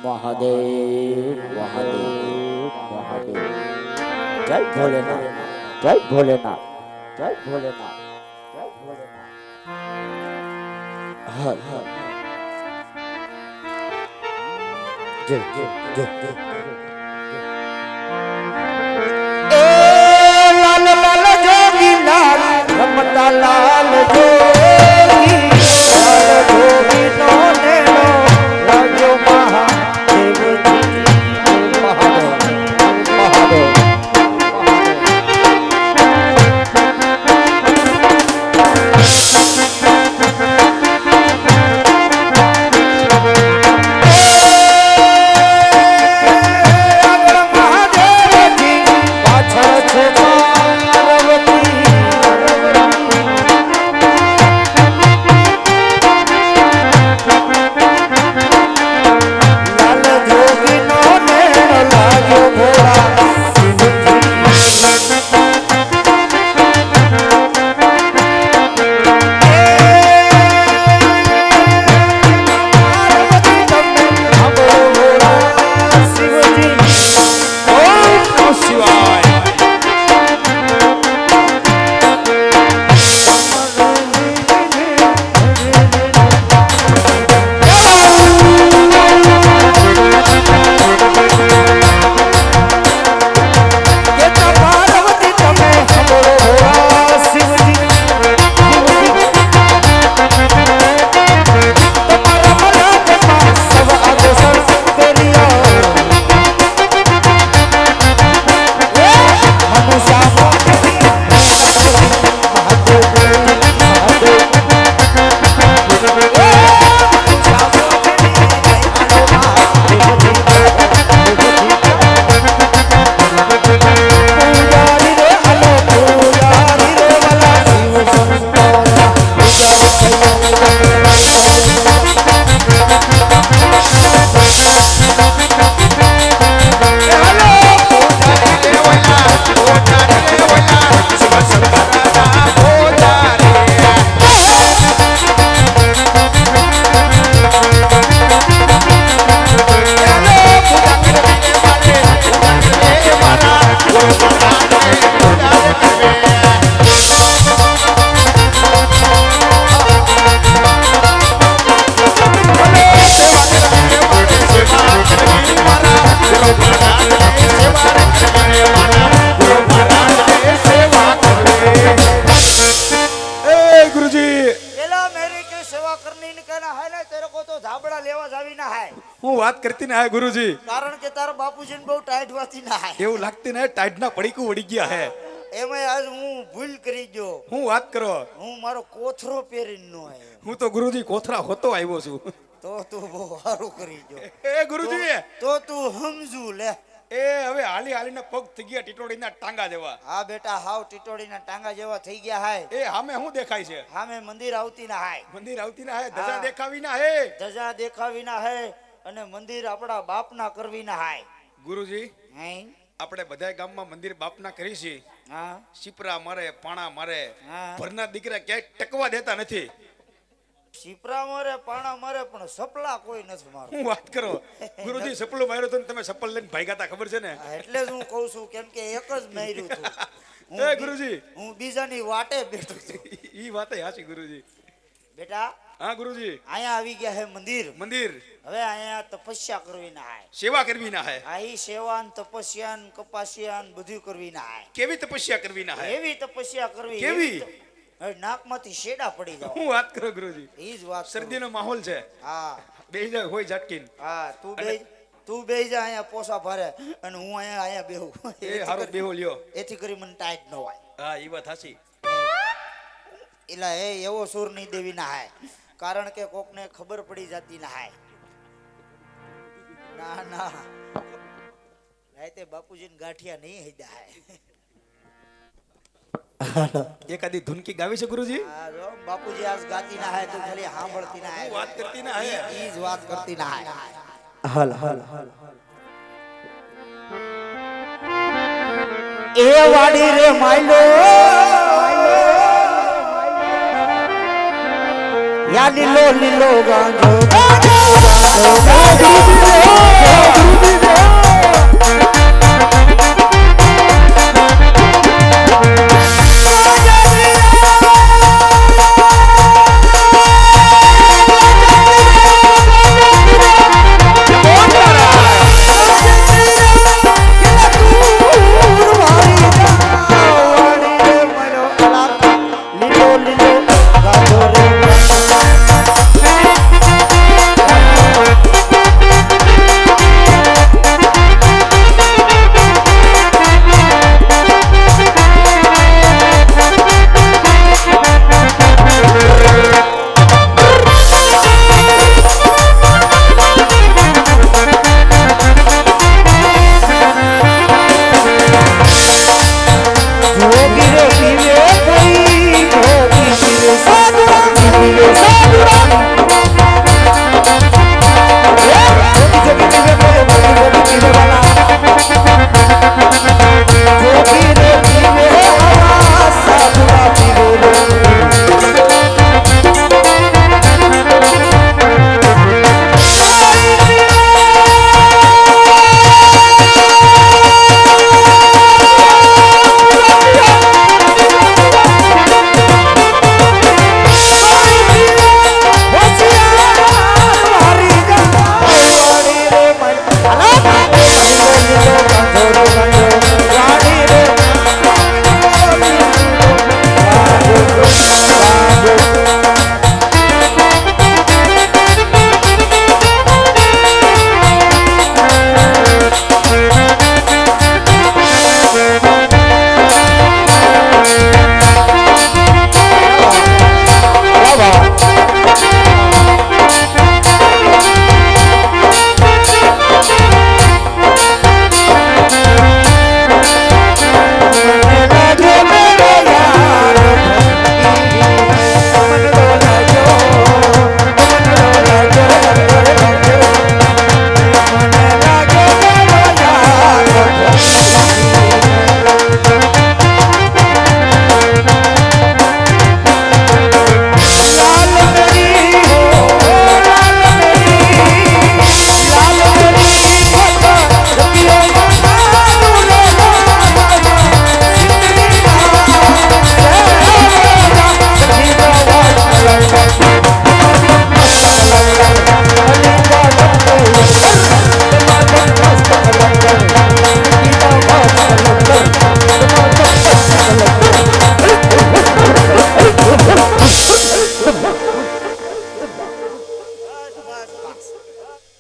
મહાદેવ મહાદેવ મહાદેવ જય ભોલેનાથ જય ભોલેનાથ જય ભોલેનાથ જય ભોલેનાથ હર હર જય જય જય એ લાલ લાલ જોગી લાલ રમતા લાલ જોગી લાલ જોગી નો નેનો લાગ્યો મહાદેવ મહાદેવ મહાદેવ હું વાત કરતી ના હે ગુરુજી કારણ કે તારા બાપુજીને બહુ ટાઈટ વાતી ના હે એવું લાગતી ને ટાઈટ ના પડીકું વળી ગયા હે એમાં આજ હું ભૂલ કરી ગયો હું વાત કરો હું મારો કોથરો પહેરીને નો આવ્યો હું તો ગુરુજી કોથરા હોતો આવ્યો છું તો તું બહુ સારું કરી ગયો એ ગુરુજી તો તું સમજુ લે એ હવે હાલી હાલીના પગ થઈ ગયા ટીટોડીના ટાંગા જેવા હા બેટા હાવ ટીટોડીના ટાંગા જેવા થઈ ગયા હાય એ સામે શું દેખાય છે સામે મંદિર આવતી ના હાય મંદિર આવતી ના હે ધજા દેખાવી ના હે ધજા દેખાવી ના હે અને મંદિર આપણા બાપના કરવી ના હાય ગુરુજી હે આપણે બધા ગામમાં મંદિર બાપના કરી છે હા શીપરા મારે પાણા મારે હા ભરના દીકરા ક્યાંય ટકવા દેતા નથી શીપરા મારે પાણા મારે પણ સપલા કોઈ નથી મારું હું વાત કરો ગુરુજી સપલું માર્યો તો તમે સપલ લઈને ભાગ્યા તા ખબર છે ને એટલે જ હું કહું છું કેમ કે એક જ માર્યું હતું એ ગુરુજી હું બીજાની વાટે બેઠો છું ઈ વાત હાચી ગુરુજી બેટા હા ગુરુજી અહીંયા આવી ગયા હે મંદિર મંદિર હવે અહીંયા તપસ્યા કરવી ના હાય સેવા કરવી ના હે આ ઈ સેવાન તપસ્યાન કપાસિયાન બધું કરવી ના હાય કેવી તપસ્યા કરવી ના હે એવી તપસ્યા કરવી કેવી હવે નાકમાંથી શેડા પડી જાવ હું વાત કરો ગુરુજી ઈ જ વાત શરદીનો માહોલ છે હા બેહી જાય હોય ઝટકીન હા તું બેહી જા અહીંયા પોસા ભરે અને હું અહીંયા બેહું એ હારો બેહો લ્યો એથી કરી મને ટાઈટ ન હોય હા ઈ વાત હાચી એલા એ એવો સુર નહીં દેવી ના હાય કારણ કે કોકને ખબર પડી જતી ના હાય ના ના રાતે બાપુજીને ગાંઠિયા નહીં હેદા હાય એકાદી ધૂનકી ગાવી છે ગુરુજી હા જો બાપુજી આજ ગાતી ના હાય તું ખાલી સાંભળતી ના હાય વાત કરતી ના હે ઈ જ વાત કરતી ના હાય હાલ હાલ હાલ એ વાડી રે માયલો યા લીલો લીલો ગાંજો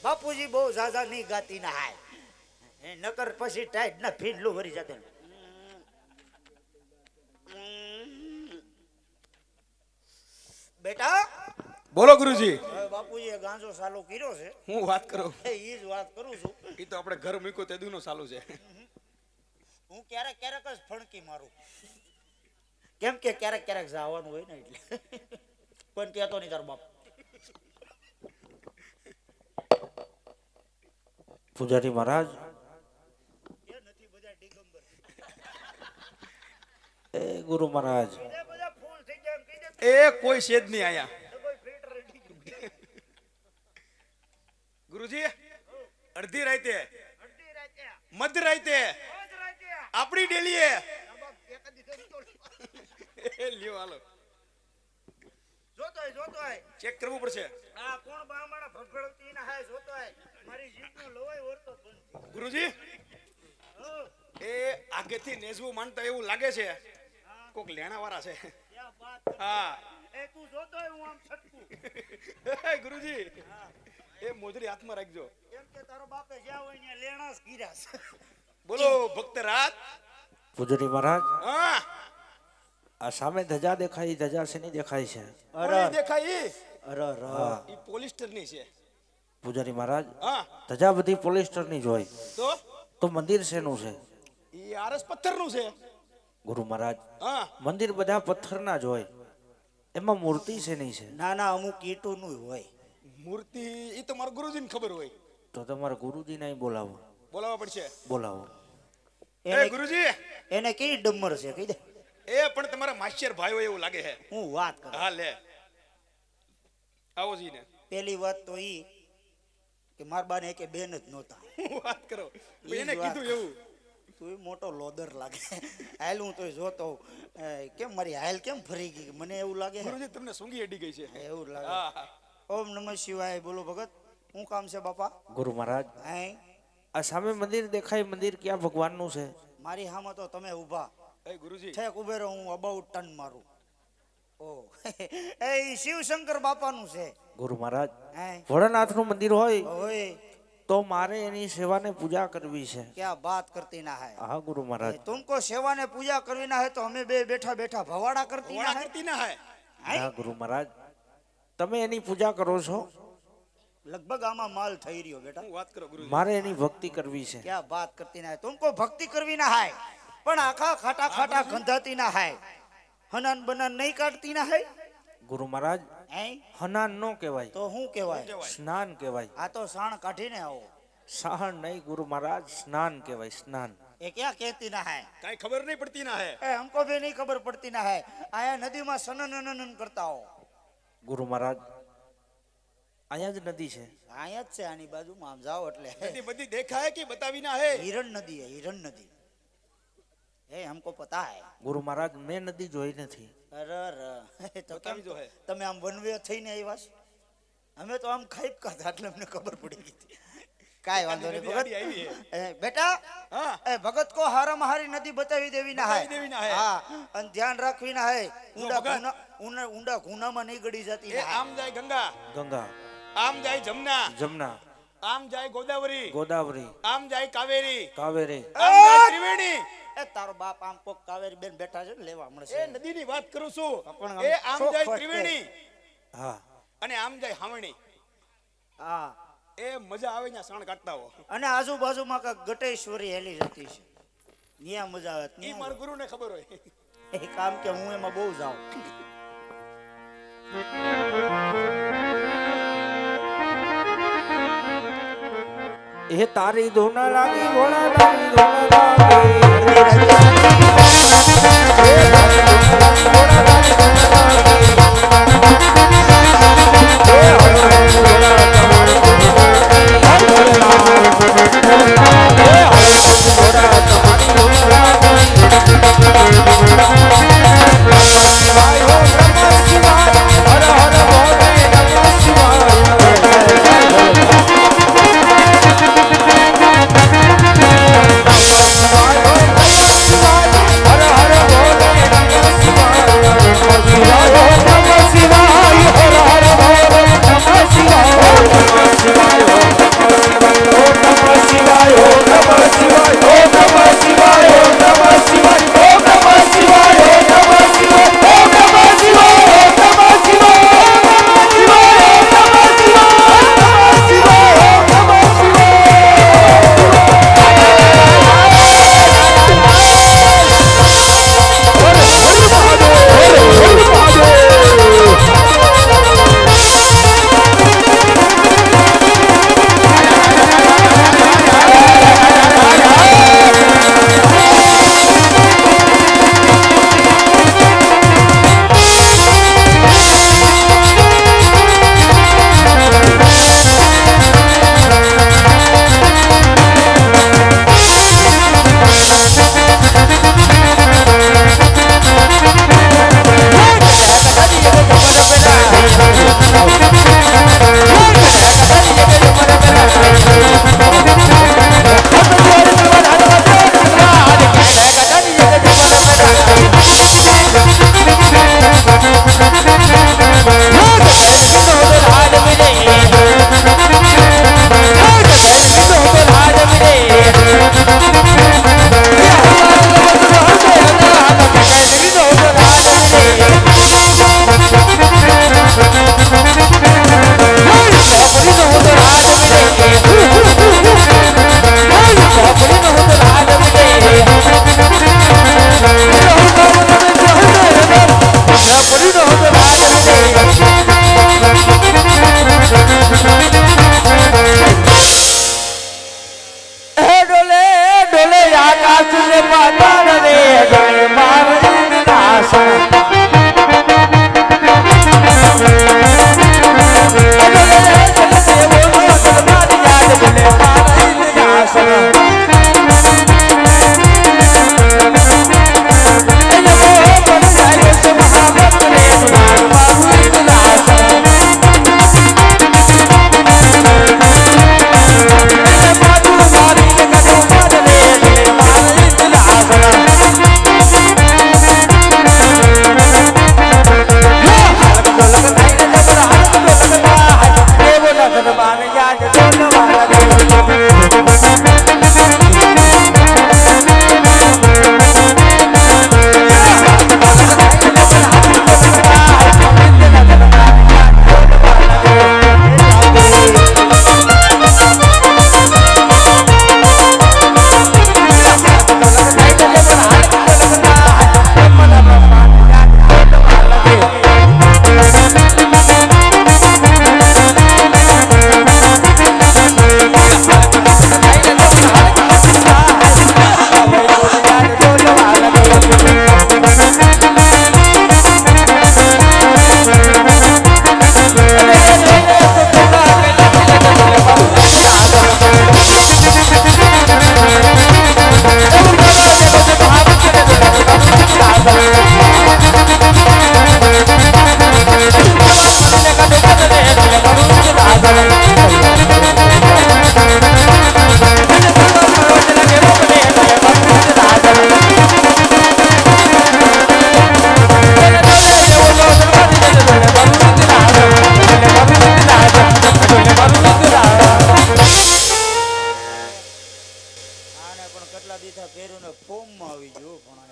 બાપુજી બહુ ઝાઝા નહીં ગાતી ના હાય એ નકર પછી ટાઈટ ના ફીંડલું ભરી જતે બેટા બોલો ગુરુજી. હવે બાપુજીએ ગાંજો ચાલુ કર્યો છે હું વાત કરું. એ જ વાત કરું છું એ તો આપણે ઘર મૂક્યો તે દીનો ચાલુ છે. હું ક્યારેક ક્યારેક જ ફણકી મારું કેમ કે ક્યારેક ક્યારેક જવાનું હોય ને એટલે પણ કહેતો નહીં તારો બાપ. પૂજારી મહારાજ એ નથી બધા દિગંબર એ ગુરુ મહારાજ એ બધા ફૂલ થઈ ગયા એમ કહી દે એ કોઈ શેદ નહીં આયા. તો કોઈ ફિલ્ટર રેડી ગુરુજી અડધી રાતે અડધી રાતે મધ રાતે રોજ રાતે આપણી ડેલીએ બાપ એક જ દીકરી તો લ્યો હાલો જોતો હોય ચેક કરવું પડશે. આ કોણ બામાડા ભગડતી ના હાય જોતો હોય મારી જીભનો લોહી ઓરતો બંધ ગુરુજી હો એ આગેથી નેજવું માનતા એવું લાગે છે કોક લેણા વાળા છે. ક્યાં વાત હા એ તું જોતો હોય હું આમ છટકું ગુરુજી એ મોજરી હાથમાં રાખજો. એમ કે તારો બાપે જ્યાં હોય ત્યાં લેણા જ ગીરા છે બોલો ભક્ત રાત. પૂજારી મહારાજ હા આ સામે ધજા દેખાય ધજા શેની દેખાય છે કોની દેખાય ઈ? અરે ઈ પોલિસ્ટર ની છે. પૂજારી મહારાજ હા ધજા બધી પોલિસ્ટર ની જ હોય તો તો મંદિર શેનું છે ઈ આરસ પથ્થર નું છે. ગુરુ મહારાજ હા મંદિર બધા પથ્થરના જ હોય એમાં મૂર્તિ શેની છે ના ના અમુક ઈંટોનું હોય મૂર્તિ ઈ તો મારા ગુરુજીને ખબર હોય. તો તમારા ગુરુજીને અહીં બોલાવો બોલાવવા પડશે. બોલાવો એ ગુરુજી એને કઈ ડમર છે કહી દે એ પણ તમારા માસ્ટર ભાઈ હોય એવું લાગે છે. હું વાત કરું હા લે આવો જી ને પેલી વાત તો ઈ કે માર બાને કે બેન જ નહોતા હું વાત કરો ઈ જ એને વાત. કીધું એવું તું મોટો લોદર લાગે હાલ હું તો જોતો હોઉં. કેમ મારી હાલ કેમ ફરી ગઈ મને એવું લાગે છે. ગુરુજી તમને સૂંઘી અડી ગઈ છે. એવું લાગે હા હા. ઓમ નમઃ શિવાય બોલો ભગત શું કામ છે બાપા ગુરુ મહારાજ હે આ સામે મંદિર દેખાય મંદિર ક્યાં ભગવાનનું છે મારી હામાં તો તમે ઊભા એ ગુરુજી ઠેક ઉભે રહો હું અબાઉટ ટન મારું ઓ એ ઈ શિવશંકર બાપાનું છે ગુરુ મહારાજ હે ભોળાનાથનું મંદિર હોય ઓય તો મારે એની સેવાને પૂજા કરવી છે क्या बात करती ना है હા ગુરુ મહારાજ तुमको सेवा ने पूजा करवी ना है तो हमें बे बैठा बैठा भवाड़ा करती ना વડા है કરતી ના હે હા ગુરુ મહારાજ તમે એની પૂજા કરો છો लगभग आमा माल થઈ રહ્યો બેટા હું વાત કરો ગુરુજી. મારે એની ભક્તિ કરવી છે क्या बात करती ना है तुमको भक्ति करवी ना है पण आखा खाटा खाटा गंधाती ना है हनन बनन नहीं काटती ना है ગુરુ મહારાજ हैं હનાન નો કહેવાય तो हूं कहेवाय સ્નાન કહેવાય आ तो साण काढीने आओ સાહણ નહીં ગુરુ મહારાજ સ્નાન કહેવાય સ્નાન ये क्या कहती ना है કાંઈ ખબર નહીં પડતી ના હે ए हमको भी नहीं खबर पड़ती ना है आया नदी में सनन करता हो ગુરુ મહારાજ અહીંયા જ નદી છે आया से आनी बाजू में आम जाओ એટલે બધી બધી દેખાય કે બતાવી ના હે हिरण नदी है हिरण नदी ए हमको पता है ગુરુ મહારાજ મેં નદી જોઈ નથી અરે અરે તો કેમ બતાવી જો હે. તમે આમ વનવે થઈને આવ્યા છો અમે તો આમ ખાઈ ખાતા એટલે અમને ખબર પડી ગઈ હતી કાઈ વાંધો નહીં નદી આડી આવી ભગત એ બેટા હા એ ભગત કો હારામાં હારી નદી બતાવી દેવી ના બતાવી દેવી ના હે. હા અને ધ્યાન રાખવી ના હે ઊંડા ભગત. ગુના ઊંડા ગુનામાં નહીં ગડી જતી એ ના આમ જાય ગંગા ગંગા આમ જાય જમના જમના આમ જાય ગોદાવરી ગોદાવરી આમ જાય કાવેરી કાવેરી આમ જાય ત્રિવેણી એ તારો બાપ આમ કોક કાવેરી બેન બેઠા છે ને લેવા એ મળશે નદીની વાત કરું છું પણ એ આમ શોખ જાય ફટકે. ત્રિવેણી હા અને આમ જાય હાવણી હા એ મજા આવે ત્યાં સાણ કાઢતા હો અને આજુબાજુમાં કાંઈક ગટેશ્વરી હેલી જતી છે ત્યાં મજા આવે એ ત્યાં મારા ગુરુને ખબર હોય એ કામ કે હું એમાં બહુ જાઉં એ તારી ધૂન લાગી ભોળા તારી ધૂન લાગી હર હર ભોલે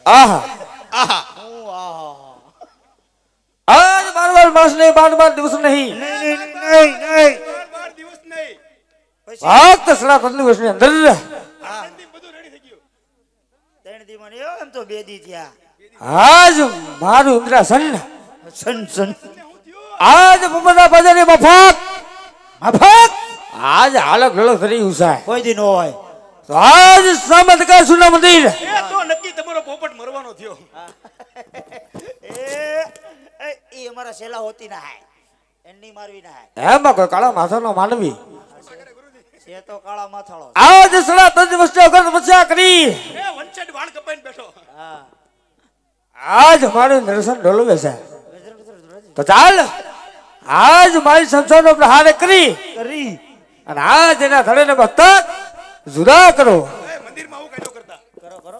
આહા આહા હું આહા આજ 12 માસ નહીં 12 દિવસ નહીં નહીં નહીં નહીં નહીં 12 દિવસ નહીં પછી ફક્ત 3 દિવસની અંદર હા બધું રેડી થઈ ગયું 3 દી મને એમ તો 2 દી થયા આજ મારું ઇન્દ્રાસન સન સન આજ મુંબઈના બજારે મફત મફત આજ હાલક લડક રહ્યું છે કોઈ દી ન હોય તો આજ સામતકા સુના મંદિર એ તો નક્કી તમારો પોપટ મરવાનો થયો એ અમારા શેલા હોતી ના હાય એની મારવી ના હાય એમાં કોઈ કાળા માથાનો માનવી છે તો કાળા માથાળો આજ 3 વર્ષે અગર તપસ્યા કરી એ વંચેટ વાળ કપાઈને બેઠો હા આજ મારું દર્શન ઢોલવે છે તો ચાલ આજ મારી સંસારનો પ્રહાર કરી કરી અને આજ એના ધડેને મસ્તક જુદા કરો એ મંદિરમાં આવું કાઢો કરતા કરો કરો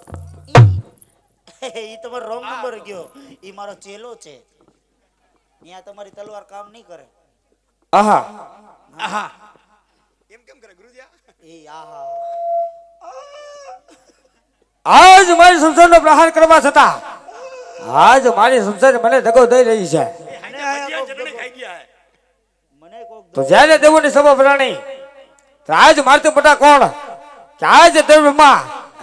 ઈ તમારો રોંગ નંબર ગયો ઈ મારો ચેલો છે ત્યાં તમારી તલવાર કામ નહીં કરે આહા આહા એમ કેમ કરે ગુરુજી એ આહા આજ મારી સંસારનો પ્રહાર કરવા છતાં આજ મારી સંસાર મને દગો દઈ રહી છે હાને ભજીયા ચટણી ખાઈ ગયા હે મને કોક તો જ્યારે દેવોની સભા ભરાણી તો આજ મારતી મોટા કોણ કે આજ દેવમાં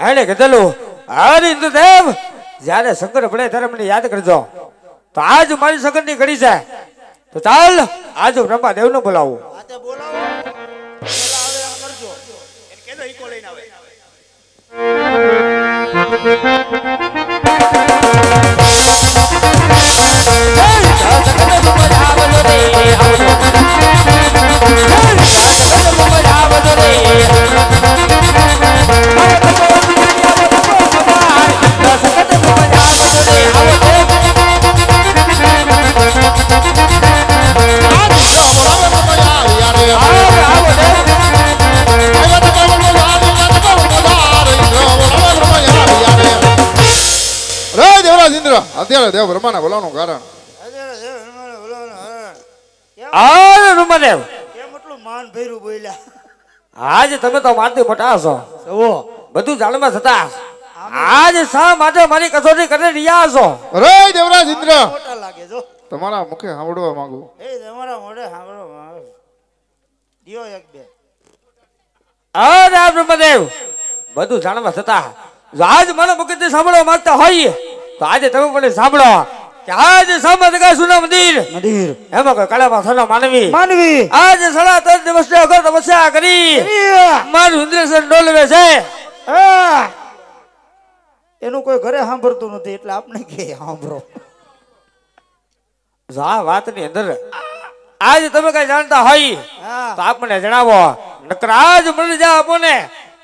એને કીધેલું હરિ ઇન્દ્રદેવ જ્યારે શંકર ભળે ત્યારે મને યાદ કરજો તો આજ મારી સગનની ઘડી છે તો ચાલ આજ બ્રહ્મા દેવને બોલાવું હાથે બોલાવો પેલા આવે એમ કરજો એને કહેજો ઈકો લઈને આવે અત્યારે દેવ બ્રહ્માના બોલાવવાનું કારણ આજ રૂમાદેવ કેમ એટલું માન ભર્યું બોલ્યા આજ તમે તો મારતી મોટા છો ઓ બધું જાણમાં થતા આજ શા માટે મારી કસોટી કરી રહ્યા છો અરે દેવરાજ ઇન્દ્ર મોટા લાગે જો તમારા મુખે સાંભળવા માંગુ એ તમારા મોઢે સાંભળો દિયો એક બે અરે આ બ્રહ્મદેવ બધું જાણવા થતા જો આજ મને મુખેથી સાંભળવા માંગતા હોય તો આજે તમે મને સાંભળો કે આજ સામતકા સુના મંદિર મંદિર એમાં કોઈ કાળા માથાનો માનવી માનવી આજ 3 દિવસની અગર તપસ્યા કરી મારું ઇન્દ્રસન ડોલવે છે એનું કોઈ ઘરે સાંભળતું નથી એટલે આપણે કે સાંભળો જો આ વાતની અંદર આજ તમે કઈ જાણતા હોય હા તો આપણને જણાવો નકર આજ મળી જા આપોને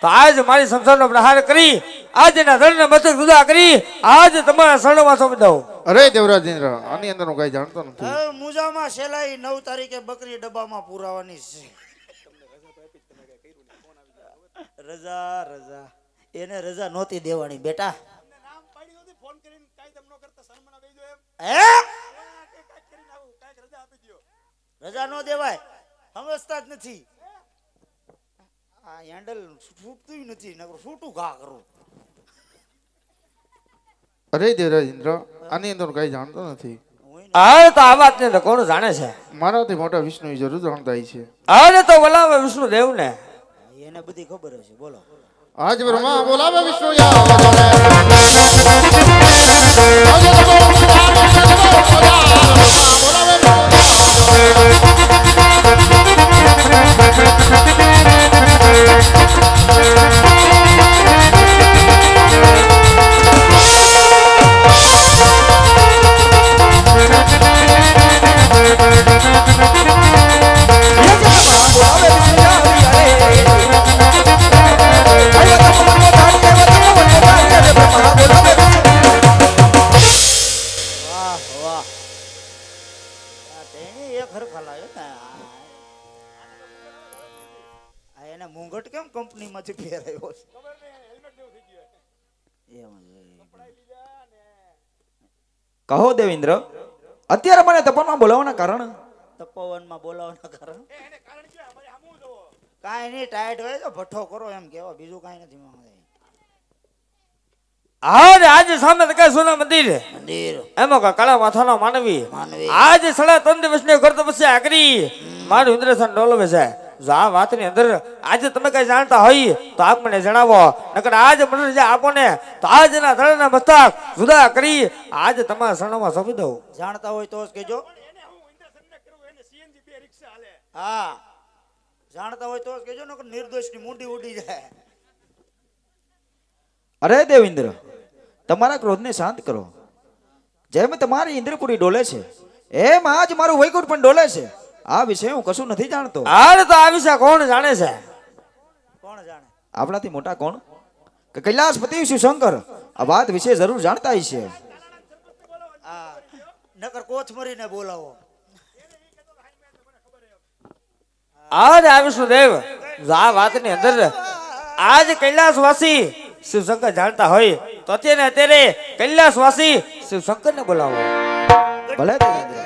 તો આજ મારી સંસારનો પ્રહાર કરી આજના ધરને મસ્તક જુદા કરી આજ તમારા શરણમાં સોંપી દઉં અરે દેવરાજ ઇન્દ્ર આની અંદર હું કઈ જાણતો નથી હવે મુજામાં સેલાઈ 9 તારીખે બકરી ડબ્બામાં પુરાવાની છે રજા રજા એને રજા નહોતી દેવાની બેટા નામ પાડી દો ફોન કરીને કાઈ તમને કરતા સન્માન દઈ દો એમ હે કાઈ કરીને આવું કાઈ રજા આપી દો રજા નો દેવાય સમજતા જ નથી આ હેન્ડલ છૂટતું નથી નકર છૂટું ઘા કરું અરે દેવરાજ ઇન્દ્ર આની અંદર હું કઈ જાણતો નથી અરે તો આ વાતને તો કોણ જાણે છે મારાથી મોટા વિષ્ણુ જરૂર જાણતા છે અરે તો બોલાવે વિષ્ણુદેવ ને એને બધી ખબર હશે બોલો આજ બ્રહ્મા બોલાવે વિષ્ણુ વાહ વાહ આ તેની એક હરખા લાગે ને આ એને મુંગટ કેમ કંપનીમાંથી ફેરાયો છે એમ કહો દેવેન્દ્ર અત્યારે મને તપનમાં બોલાવવાના કારણ તપોવનમાં બોલાવવાના કારણ કાંઈ નહીં ટાઈટ હોય તો ભઠ્ઠો કરો એમ કેવા બીજું કાંઈ નથી માંગે અને આજે સામે તો કઈ સોના મંદિર મંદિર એમાં કા કાળા માથાનો માનવી માનવી. આજે 3.5 દિવસની ઘર તપસ્યા કરી મારું ઇન્દ્રસન ડોલવે છે. જો આ વાતની અંદર આજે તમે કઈ જાણતા હોય તો આપ મને જણાવો, નકર આજે મને જે આપો ને તો આજના ધડના મસ્તક જુદા કરી આજે તમારા શરણોમાં સોંપી દઉં. જાણતા હોય તો જ કહેજો. હા, જાણતા હોય તો જ કહેજો, નકર નિર્દોષની મુંડી ઉડી જાય. અરે દેવેન્દ્ર, તમારા ક્રોધને શાંત કરો. જેમ તમારી ઇન્દ્રપુરી ડોલે છે એમ આજ મારું વૈકુંઠ પણ ડોલે છે. આ વિશે હું કશું નથી જાણતો. આને તો આ વિશે કોણ જાણે છે? કોણ જાણે? આપણાથી મોટા કોણ? કે કૈલાસપતિ શિવશંકર આ વાત વિશે જરૂર જાણતા હશે. આ નકર કોથમરીને બોલાવો. આજ આ વિષ્ણુદેવ જો આ વાતની અંદર આજ કૈલાસવાસી શિવશંકર જાણતા હોય તો અત્યારે કૈલાસવાસી શિવશંકરને બોલાવો. ભલે દેવેન્દ્ર.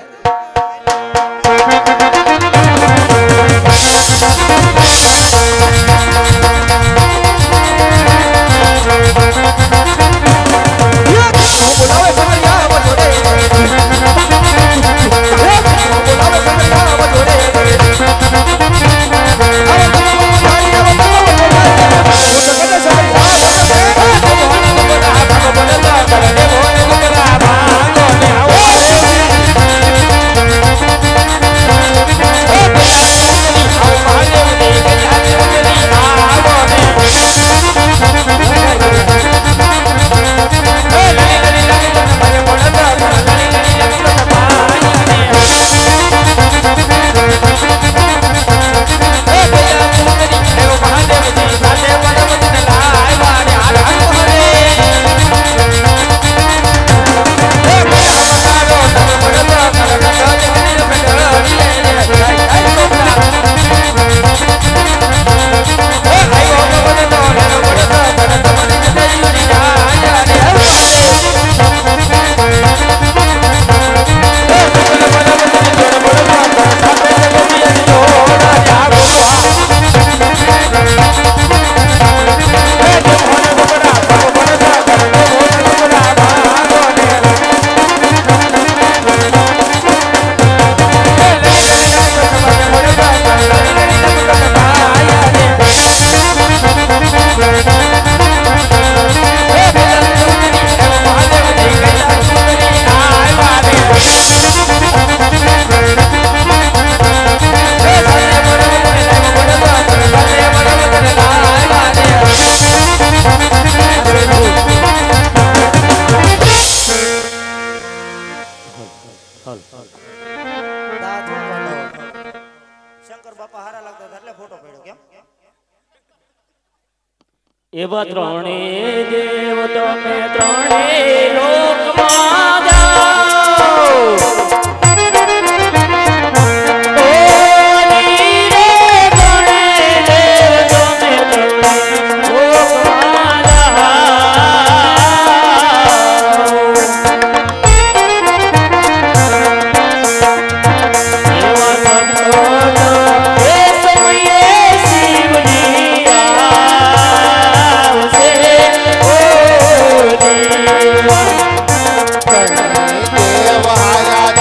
શંકર બાપા હારા લાગતા હતા એટલે ફોટો પડ્યો. કેમ? એવા ત્રણે દેવ તમે ત્રણે લોકમાં જાઓ. ઓ નીરે ત્રણે દેવ તમે ત્રણે લોકમાં દેવ હારા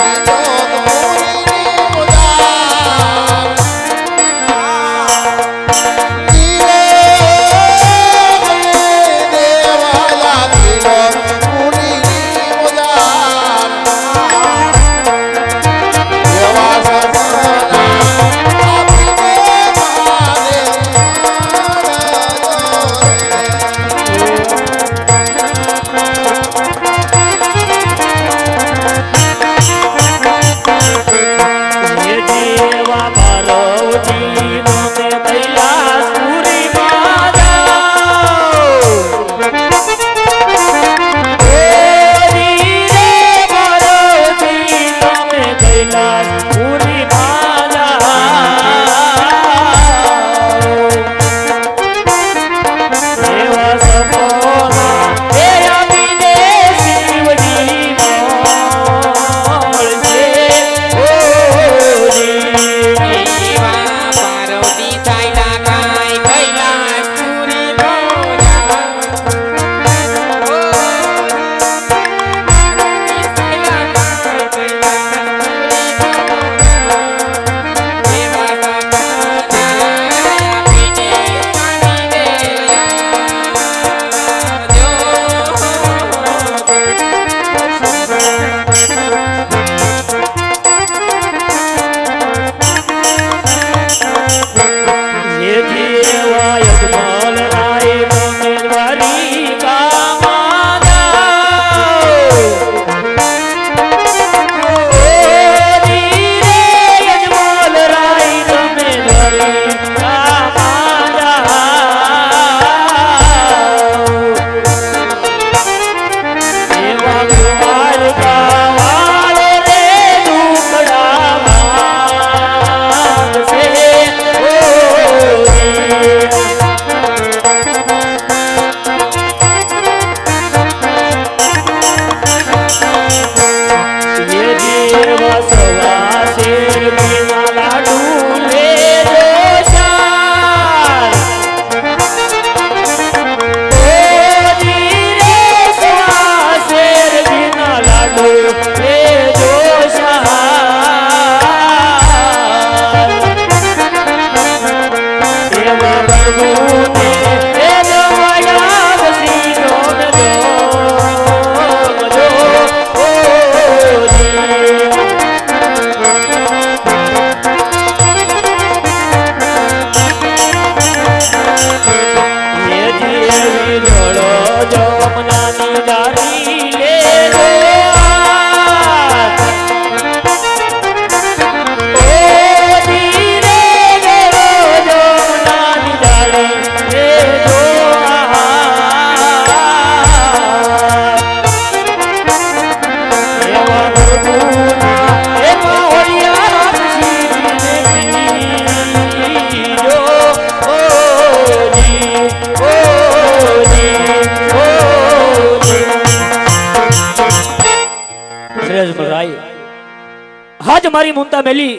જ મારી મમતા મેલી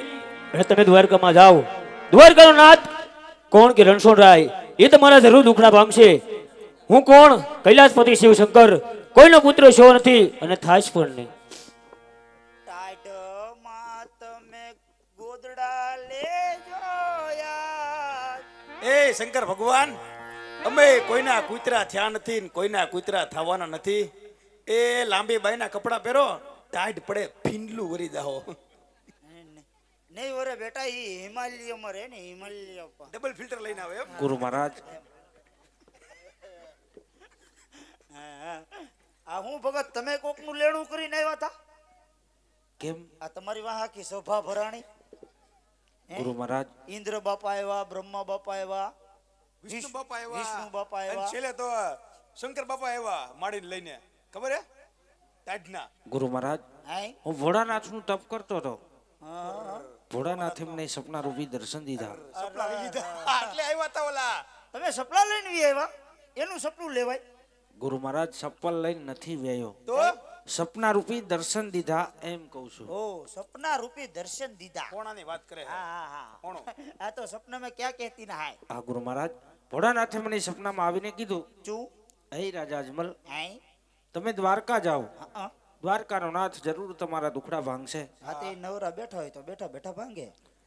અને તમે દ્વારકામાં જાઓ. દ્વારકાનો નાથ કોણ કે રણછોડરાય એ તમારા જરૂર દુખડા ભાંગશે. હું કોણ? કૈલાસપતિ શિવશંકર, કોઈનો પુત્ર છો નથી અને થાશ પણ નહીં. ટાઢમાં તમે ગોદડા લેજો યાર. એ શંકર ભગવાન, અમે કોઈના કૂતરા થયા નથી ને કોઈના કૂતરા થવાના નથી. એ લાંબી બાઈના કપડા પહેરો, ટાઈટ પડે ફીંડલું વરી જાઓ. નહીં વરે બેટા, ઈ હિમાલયમાં રહે ને, હિમાલય પર. ડબલ ફિલ્ટર લઈને આવે એમ. ગુરુ મહારાજ આ હું ભગત તમે કોકનું લેણું કરીને આવ્યા હતા? કેમ આ તમારી વાહ આખી શોભા ભરાણી. ગુરુ મહારાજ ઇન્દ્ર બાપા આવ્યા, બ્રહ્મા બાપા આવ્યા, વિષ્ણુ બાપા આવ્યા, વિષ્ણુ બાપા અને આવ્યા. છેલ્લે તો શંકર બાપા આવ્યા માડીને લઈને. ખબર હે? ટાઈટના. ગુરુ મહારાજ હાય. હું ભોળાનાથનું તપ કરતો હતો. હા. ભોળાનાથે મને સપના રૂપી દર્શન દીધા. સપના લઈ લીધા. એટલે આવ્યા તા ઓલા. તમે સપના લઈને વી આવ્યા? એનું સપનું લેવાય? ગુરુ મહારાજ ચપ્પલ લઈને નથી વ્યાયો, તો સપના રૂપી દર્શન દીધા એમ કહું છું. ઓ સપના રૂપી દર્શન દીધા. કોણાની વાત કરે છે? હા હા હા. કોણો? આ તો સપના में क्या कहती ना हाय. આ ગુરુ મહારાજ ભોળાનાથે મને સપનામાં આવીને કીધું, ચૂ હે રાજા અજમલ, હાય. તમે દ્વારકા જાઓ. હા દ્વારકાનો નાથ જરૂર તમારા દુખડા ભાંગશે. હા. તે નવરા બેઠા હોય તો બેઠા બેઠા ભાંગે.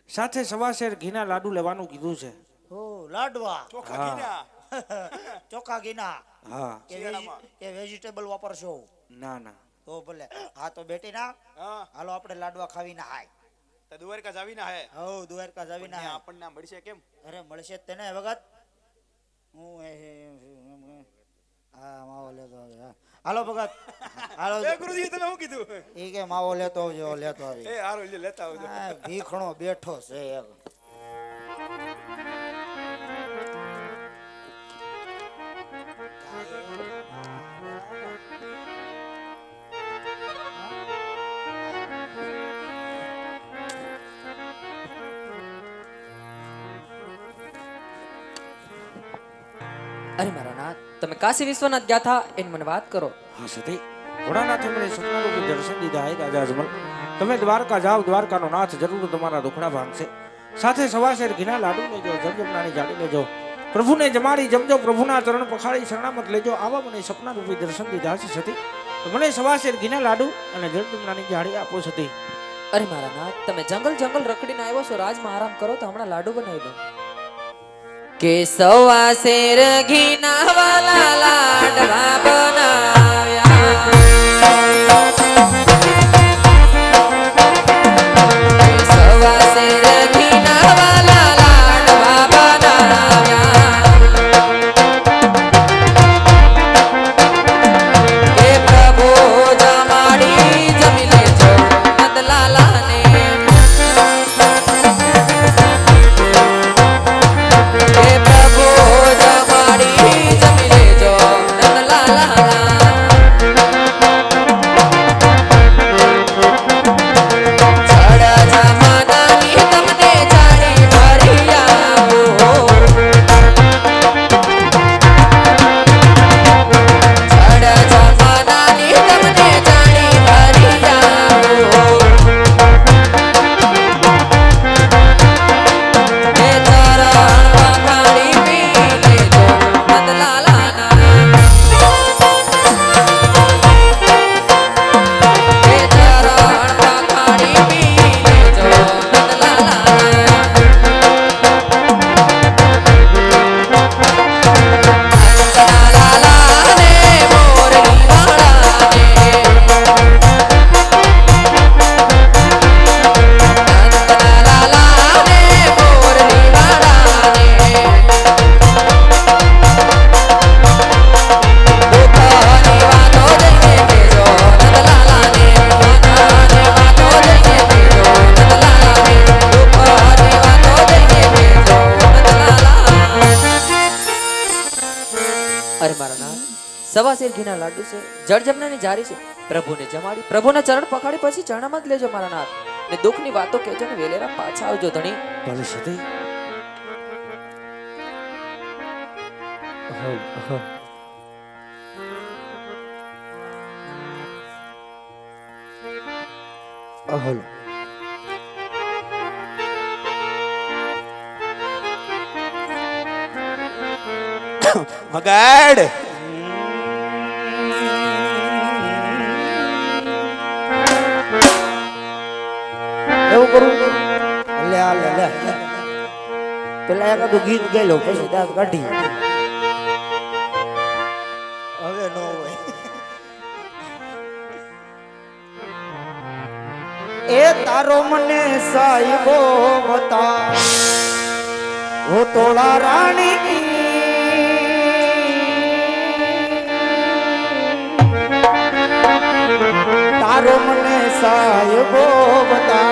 સાથે સવાશેર ઘીના લાડુ લેવાનું કીધું છે. ઓ લાડવા. ચોખા હા. ઘીના. ચોખા ઘીના હા કે વેજીટેબલ વાપરશો? ના ના તો ભલે. હા તો બેટી ના હા. હાલો આપણે લાડવા ખાવી ના હાય. તો દ્વારકા જાવીના હે. હો દ્વારકા જાવી ના ત્યાં હાય. આપણને આ મળશે કેમ? અરે મળશે જ તેને વખત. હું હા માવો લેતો આવે. હા. હાલો ભગત હાલો. એ ગુરુજી તમે શું કીધું? ઈ કે માવો લેતો આવજો, લેતો આવી. એ હારો લે લેતા આવજો. આ ભીખણો બેઠો છે એક. અરે મારા નાથ, તમે કાશી વિશ્વનાથ ગયા હતા એની મને વાત કરો. હા સતી, ભોળાનાથે મને સપના રૂપી દર્શન દીધા. હે રાજા અજમલ, તમે દ્વારકા જાઓ. દ્વારકાનો નાથ જરૂર તમારા દુખડા ભાંગશે. સાથે સવાશેર ઘીના લાડુ લેજો, જમજમનાની જાડી લેજો. પ્રભુને જમાડી જમજો, પ્રભુના ચરણ પખાડી શરણામત લેજો. આવા મને સપના રૂપી દર્શન દીધા છે સતી. તો મને સવાશેર ઘીના લાડુ અને જમજમનાની જાડી આપો સતી. અરે મારા નાથ, તમે જંગલ જંગલ રખડીને આવ્યો છો, રાજમાં આરામ કરો તો હમણાં લાડુ બનાવી દો. કે સવા શેર ઘીના વાલા લાડવા બનાવ્યા. કે સવા શેર ઘીના વાલા લાડવા બનાવ્યા. કે પ્રભુ જમાડી જમી લેજો નંદલાલાને. કે પ્રભુ જમાડી જમી લેજો નંદલાલા. સવા શેર ઘીના લાડુ છે, જળ જમનાની જારી છે. પ્રભુને જમાડી પ્રભુના ચરણ પકડી પછી ચરણામાં જ લેજો મારા નાથ. ને દુઃખની વાતો કહેજો ને વેલેરા પાછા આવજો ધણી. ભલે સતી. હલો વગાડ એવું કરું લે આ લે લે પેલા એકાદું ગીત ગાઈ લો પછી દાંત કાઢી હવે નો હોય. એ તારો મને સાહેબો બતા ઓ તોળા રાણી તારો મને સાહેબો બતા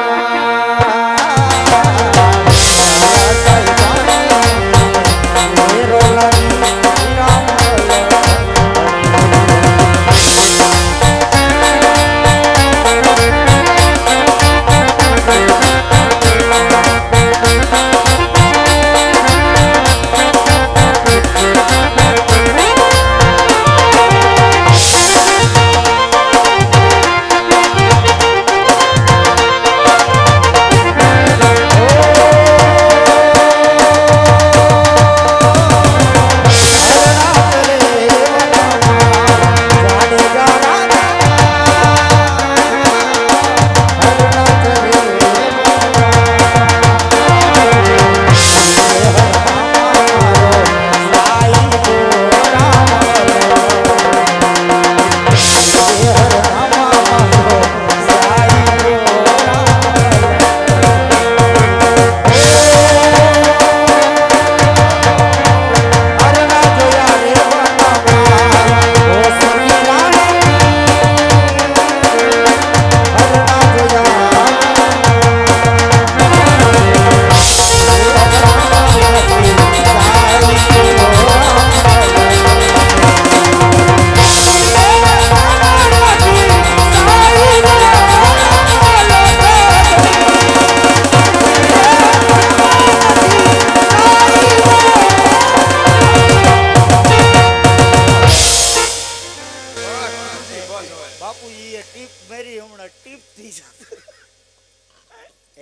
બાપુ એ ટીપ મારી હમણાં ટીપ થી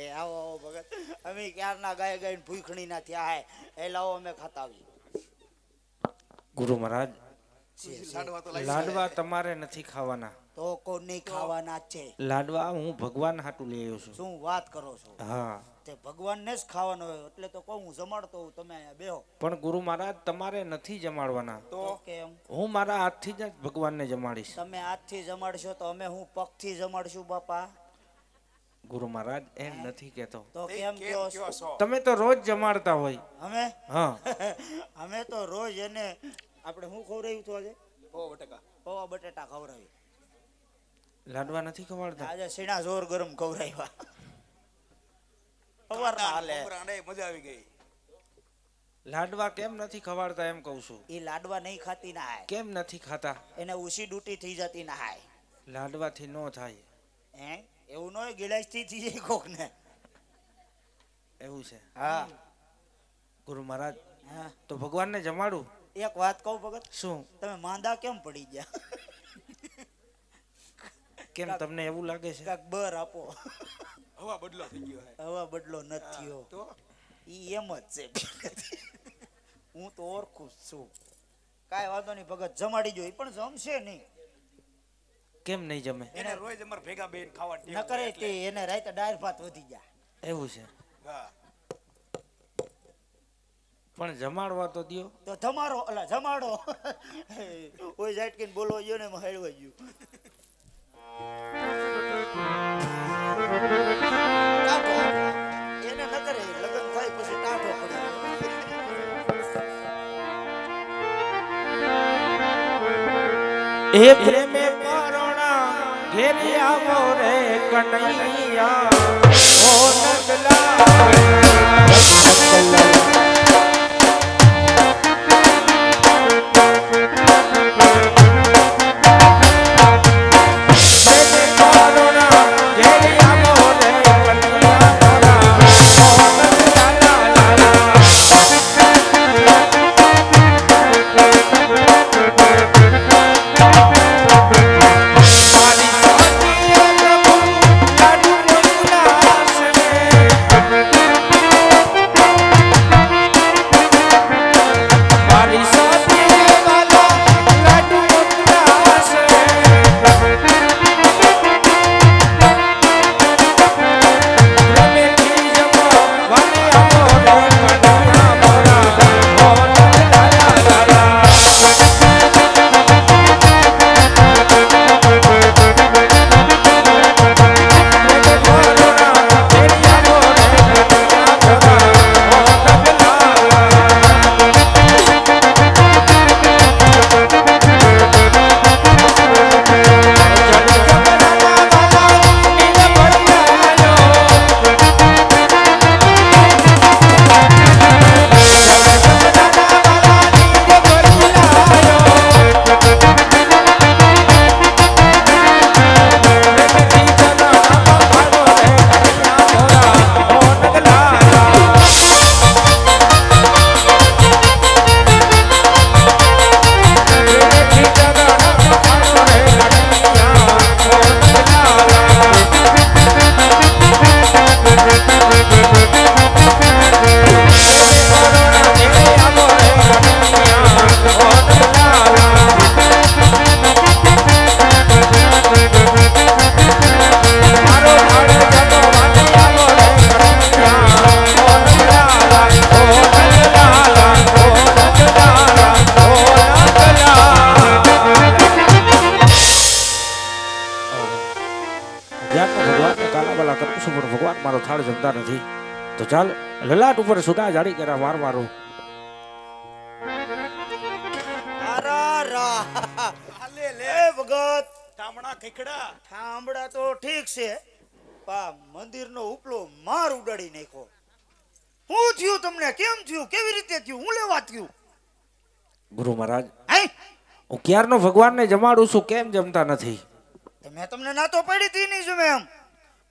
એ આવો આવો ભગત અમે ક્યારના ગાય ગાય ભૂખણી ના થયા હે એ લાવો અમે ખાતા આવી. ગુરુ મહારાજ લાડવા તમારે નથી ખાવાના તો કોણ નહીં ખાવાના જ છે. લાડવા હું ભગવાન હાટુ લઈ આવ્યો છું શું વાત કરો છો? હા તે ભગવાનને જ ખાવાનો હોય એટલે તો કહું હું જમાડતો હોઉં તમે અહીંયા બેહો. પણ ગુરુ મહારાજ તમારે નથી જમાડવાના તો કેમ? હું મારા હાથથી જ ભગવાનને જમાડીશ. તમે હાથથી જમાડશો તો અમે હું પગથી જમાડશું બાપા? ગુરુ મહારાજ એમ નથી કેતો. તો કેમ કયો છો? તમે તો રોજ જમાડતા હોય. અમે હા અમે તો રોજ એને આપણે શું ખવડાવ્યું હતું આજે? પૌવા બટેટા ખવડાવી. લાડવા નથી ખવાડતા. આજે સીણા જોર ગરમ ખવડાવ્યા. સવારના હાલે. મજા આવી ગઈ. લાડવા કેમ નથી ખવાડતા એમ કહું છું. ઈ લાડવા નહીં ખાતી ના હાય. કેમ નથી ખાતા? એને ઉસી ડૂટી થઈ જતી ના હાય. લાડવાથી નો થાય. હે એવું ન હોય ગિલાસ થી થઈ જાય કોક ને. એવું છે. હા ગુરુ મહારાજ હા. તો ભગવાનને જમાડું. એક વાત કહું ભગત, શું? તમે માંદા કેમ પડી ગયા? કેમ તમને એવું લાગે છે? કાક બર આપો. હવા બદલો થઈ ગયો હે. હવા બદલો નથી થયો. તો ઈ એમ જ છે. હું તો ઓળખું જ છું. કાંઈ વાંધો નહીં ભગત, જમાડી જો. ઈ પણ જમશે નહીં. કેમ નહીં જમે? એને રોજ અમાર ભેગા બેન ખાવા ટેવ ન કરે તે એને રાતે દાળ ભાત વધી જાય. એવું છે. હા પણ જમાડવા તો દ્યો. તો જમાડો અલા જમાડો. ઓય ઝાટકીને બોલવા ગયો ને એમાં હેળવા ગયું. ટાઢો. એને ન કરે લગ્ન થાય પછી ટાઢો પડી એ પ્રેમે પરોણા ઘેરે આવો રે કનૈયા ઓ નગલા તો ચાલ લલાટ ઉપર સુધા જાડી કરા માર મારું. અરા રા હાલે લે એ ભગત ઠામણા ખીખડા ઠામડા તો ઠીક છે પા મંદિરનો ઉપલો માર ઉડાડી નાખ્યો. શું થયું તમને? કેમ થયું? કેવી રીતે થયું? હું લેવા થયું? ગુરુ મહારાજ હે હું ક્યારનો ભગવાનને જમાડું છું, કેમ જમતા નથી? મેં તમને ના તો પડી હતી નહીં જમે એમ.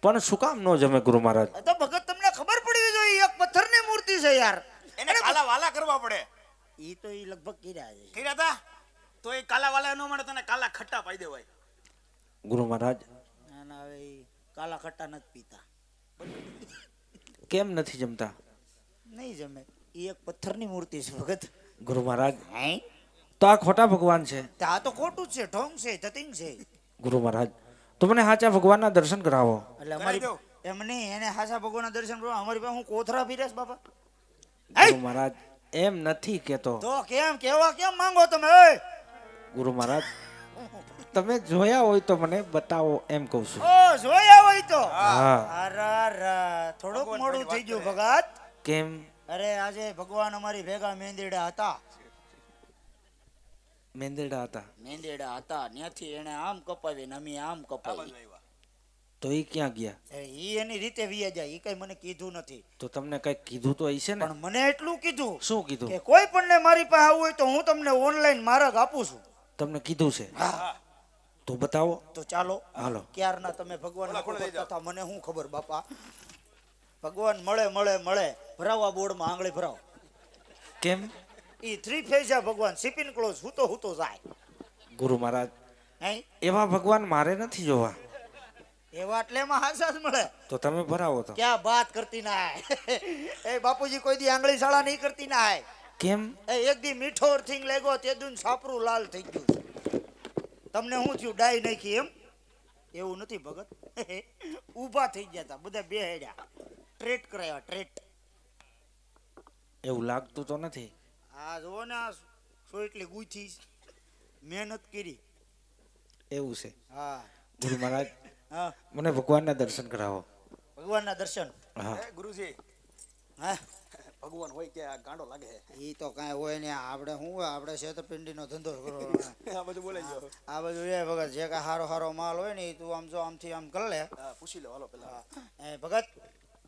પણ શું કામ ન જમે ગુરુ મહારાજ? તો ભગત તમને ખબર પડવી જોઈએ એક પથ્થરની મૂર્તિ છે યાર. એને કાલા વાલા કરવા પડે. ઈ તો ઈ લગભગ કર્યા છે. કર્યા તા તો એ કાલા વાલા નો મળે તને કાલા ખટ્ટા પાઈ દેવાય. ગુરુ મહારાજ ના ના હવે ઈ કાલા ખટ્ટા નથી પીતા. કેમ નથી જમતા? નહીં જમે. ઈ એક પથ્થરની મૂર્તિ છે ભગત. ગુરુ મહારાજ હે તો આ ખોટા ભગવાન છે. આ તો ખોટું જ છે, ઢોંગ છે, જતીન છે. ગુરુ મહારાજ તો મને સાચા ભગવાનના દર્શન કરાવો. એટલે અમારી દઉં. એમ નહીં, એને હાસા ભગવાનના દર્શન કરવા અમારી પાસે હું કોથરા પીરેસ બાપા. ગુરુ મહારાજ એમ નથી કેતો. તો કેમ કેવા કેમ માંગો તમે? એ ગુરુ મહારાજ તમે જોયા હોય તો મને બતાવો એમ કહું છું. ઓ જોયા હોય તો હા. અરે થોડુંક મોડું થઈ ગયું ભગત. કેમ? અરે આજે ભગવાન અમારી ભેગા મેંદીડા હતા. મેંદરડા હતા મેંદીડા હતા ત્યાંથી એને આમ કપાવી ને અમે આમ કપાવી. તો એ ક્યાં ગયા? ઈ એની રીતે વિયા જાય. ઈ કઈ મને કીધું નથી, તો તમને કઈક કીધું તો હશે ને? પણ મને એટલું કીધું શું કીધું? કે કોઈ પણ ને મારી પાસે આવવું હોય તો હું તમને ઓનલાઈન માર્ગ આપું છું. તમને કીધું છે? તો બતાવો. તો ચાલો હાલો. ક્યારના તમે ભગવાન હતા, મને શું ખબર બાપા. ભગવાન મળે મળે મળે ભરાવા બોર્ડમાં આંગળી ભરાવ. કેમ? ઈ 3 ફેઝા ભગવાન શિપિંગ ક્લોઝ હુતો જાય. ગુરુ મહારાજ હે એવા ભગવાન મારે નથી જોવા. એવા એટલે એમાં હાસા જ મળે. તો તમે ભરાવો તો. ક્યાં બાત કરતી ના હે. એ બાપુજી કોઈ દી આંગળી શાળા નહીં કરતી ના હે. કેમ? એ એક દી મીઠો થિંગ લાગ્યો તે દુન સાપરું લાલ થઈ ગયું. તમને શું થયું? ડાઈ નાખી એમ? એવું નથી ભગત. ઊભા થઈ ગયા હતા બધા, બે હેડ્યા, ટ્રેટ કરાયા ટ્રેટ. એવું લાગતું તો નથી. આ જો ને આ સોટલી ગુથી મહેનત કરી. એવું છે? હા ગુરુ મહારાજ હા મને ભગવાનના દર્શન કરાવો. ભગવાનના દર્શન. હા. એ ગુરુજી હા ભગવાન હોય કે આ ગાંડો લાગે છે. ઈ તો કાંઈ હોય ને આપણે શું હોય, આપણે છેતરપિંડીનો ધંધો કરો. આ બધું બોલાઈ ગયો. આ બધું એ ભગત જે કાંઈ હારો હારો માલ હોય ને એ તું આમ જો આમથી આમ કરી લે. હા પૂછી લો હાલો પેલા. એ ભગત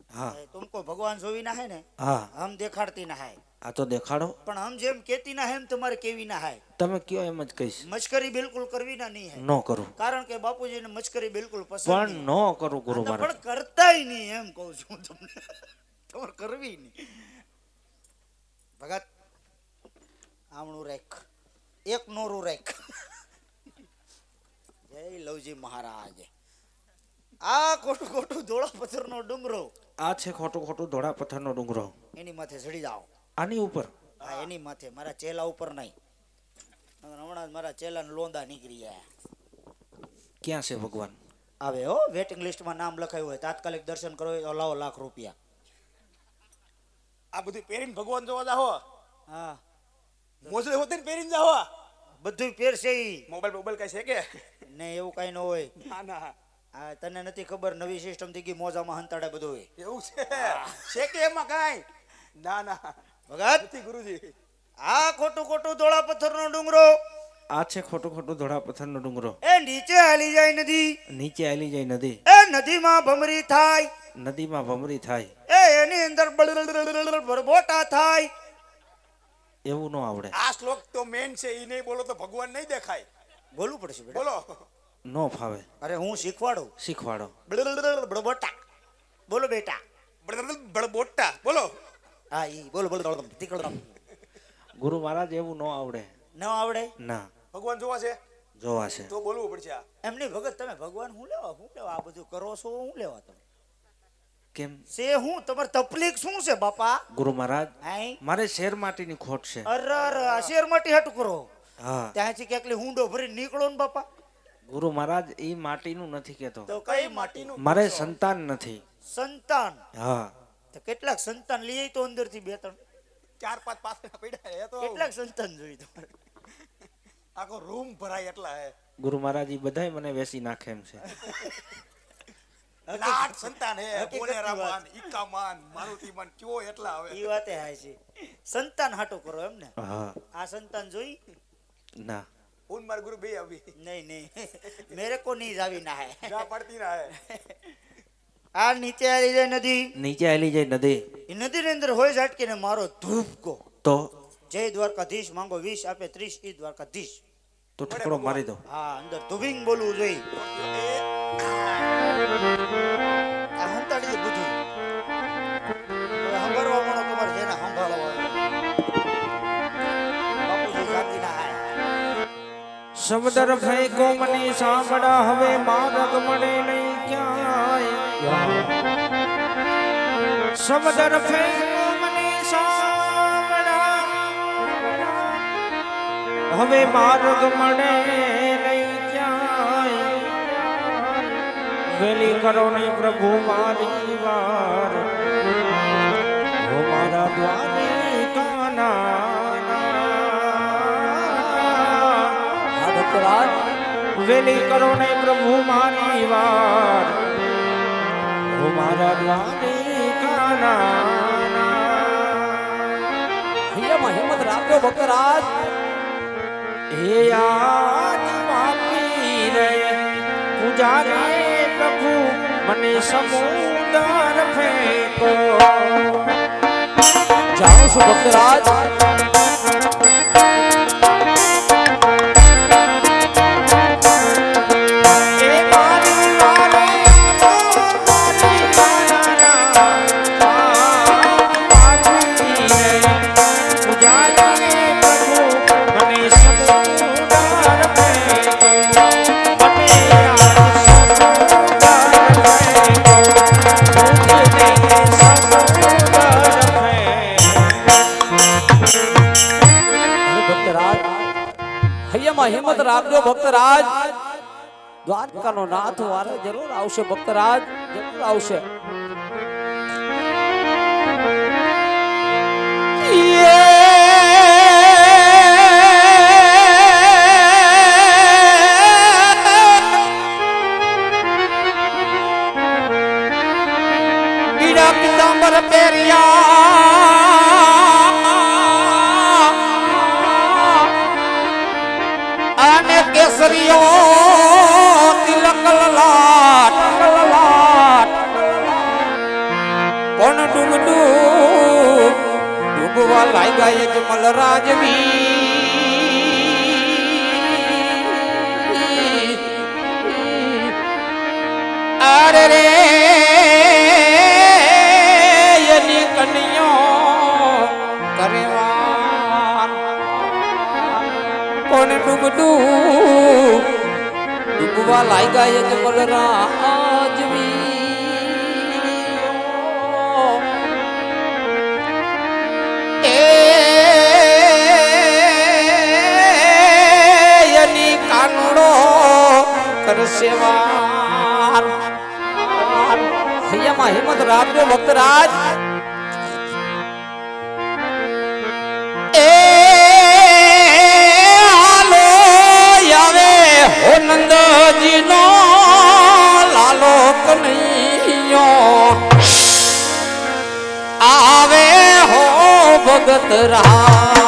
હા. तुमको भगवान सोवी ना है ने, હા. हम देखाड़ती ना है, આ તો દેખાડો. पण हम जेम केती ना है हम तुम्हारे केवी ना है. તમે કયો એમ જ કહીશ. मस्करी बिल्कुल करवी ना नहीं है, ન કરું. कारण के बापूजी ने मस्करी बिल्कुल पसंद પણ नहीं. ન કરું ગુરુ तो મહારાજ. पण करता ही नहीं एम कहूं छूं तुमने. તમારે કરવી નહીં. ભગત આમણું રેખ એક નોરું રેખ. જય લવજી મહારાજ. આ ખોટું ખોટું ધોળા પથ્થરનો ડુંગરો, આ છે ખોટું ખોટું ધોળા પથ્થરનો ડુંગરો. એની માથે ચડી જાઓ. આની ઉપર? હા એની માથે, મારા ચેલા ઉપર નહીં. હમણાં જ મારા ચેલાને લોંદા નીકળી ગયા. ક્યાં છે ભગવાન? આવે હો, વેટિંગ લિસ્ટમાં નામ લખાયું હોય, તાત્કાલિક દર્શન કરો હોય તો લાવો ₹1,00,000. આ બધું પહેરીને ભગવાન જોવા જાહો. હા મોજડી હોતે ને પહેરીને જાહો. બધું પહેરશે ઈ. મોબાઈલ કઈ છે કે? ને એવું કઈ ન હોય. ના ના આ તને નથી ખબર, નવી સિસ્ટમ થઈ ગઈ, મોજામાં હંતાડે બધું હોય. એવું છે કે એમાં કાંઈ? ના ના ભગત નથી ગુરુજી. આ ખોટું ખોટું ધોળા પથ્થરનો ડુંગરો, આ છે ખોટું ખોટું ધોળા પથ્થરનો ડુંગરો. એ નીચે હાલી જાય નદી, નીચે આલી જાય નદી. એ નદીમાં ભમરી થાય, નદીમાં ભમરી થાય. એ એની અંદર ભરભોટા થાય. એવું ન આવડે. આ શ્લોક તો મેન છે, ઈ નહીં બોલો તો ભગવાન નહીં દેખાય. બોલવું પડશે બેટા. બોલો. ન ફાવે. અરે હું શીખવાડું. શીખવાડો. બળબોટા બોલો બેટા. બળબોટા બોલો. હા ઈ બોલો બોલો તીકડો. ગુરુ મહારાજ એવું ન આવડે. ન આવડે? ના. ભગવાન જોવા છે જોવા છે. તો બોલવું પડશે. આ એમની ભગત તમે ભગવાન હું લેવા આ બધું કરો છો? હું લેવા તમે કેમ? છે હું તમારે તકલીફ શું છે બાપા? ગુરુ મહારાજ હાય મારે શેર માટીની ખોટ છે. અરે આ શેર માટી હાટું કરો. હા. ત્યાંથી ક્યાંક હુંડો ભરી નીકળો ને બાપા. ગુરુ મહારાજ એ માટીનું નથી કેતો. તો કઈ માટીનું? મારે સંતાન નથી. સંતાન? હા. તો કેટલાક સંતાન લઈ તો અંદરથી 2-3 4-5 પાછળ પડ્યા એ તો કેટલાક સંતાન જોઈ તમારે? આખો રૂમ ભરાય એટલા હે. ગુરુ મહારાજ ઈ બધાય મને વેસી નાખે એમ છે. લાડ સંતાન હે હકીકતની બોલે વાત. રામાન ઈકામાન મારુતિમાન કયો એટલા આવે ઈ વાતે હાય છે સંતાન હાટો કરો એમ ને હા આ સંતાન જોઈ ના ઉન માર ગુરુ બે આવી નહીં નહીં મેરે કો નહીં જાવી ના હે ના પડતી ના હે આ નીચે આવી જાય નદી નીચે આલી જાય નદી એ નદી ની અંદર હોય ઝાટકીને મારો ધૂપકો તો જય દ્વારકાધીશ માંગો 20 આપે 30 ઈ દ્વારકાધીશ તો ઠકડો મારી દો હા અંદર ધુબિંગ બોલવું જોઈએ આ હંતાડી દે બધું હવે સંભાળવા માંડો તમારે જેને સંભાળવા હોય. બાપુજી જાતી ના હાય શબ્દ ફેંકો મને સાંભળા હવે માર્ગ મળે નહીં ક્યાંય શબ્દ ફેંકો મને સાંભળા હવે માર્ગ મળે નહીં ક્યાંય વેલી કરો નહીં પ્રભુ મારી વાર હો મારા દ્વારિકાના વેલી કરો ને પ્રભુ મારી વાર હો મારા દ્વારિકાના હૈયામાં હિંમત રાખજો ભક્તરાજ હે આત્માપી રે પૂજારી પ્રભુ મને સમુદર ફેંકો જાણું છું ભક્તરાજ હૈયામાં હિંમત રાખજો ભક્તરાજ દ્વારકાનો નાથ વારે જરૂર આવશે ભક્તરાજ જરૂર આવશે પીડા પિતાંબર પેરિયા અને કેસરીઓ તિલક લલાટ કોણ ડૂબડું ડૂબવા લાગ્યા યજમલ રાજવી અરે રે એની કન્યો કરેવા કોણ ડૂબડું ડૂબવા લાગ્યા યજમલ રાજવી એની કાનડો કરસેવા હૈયામાં હિંમત રાખજો ભક્તરાજ એ હાલો આવે હો નંદજીનો લાલો કનૈયો આવે હો ભગત રા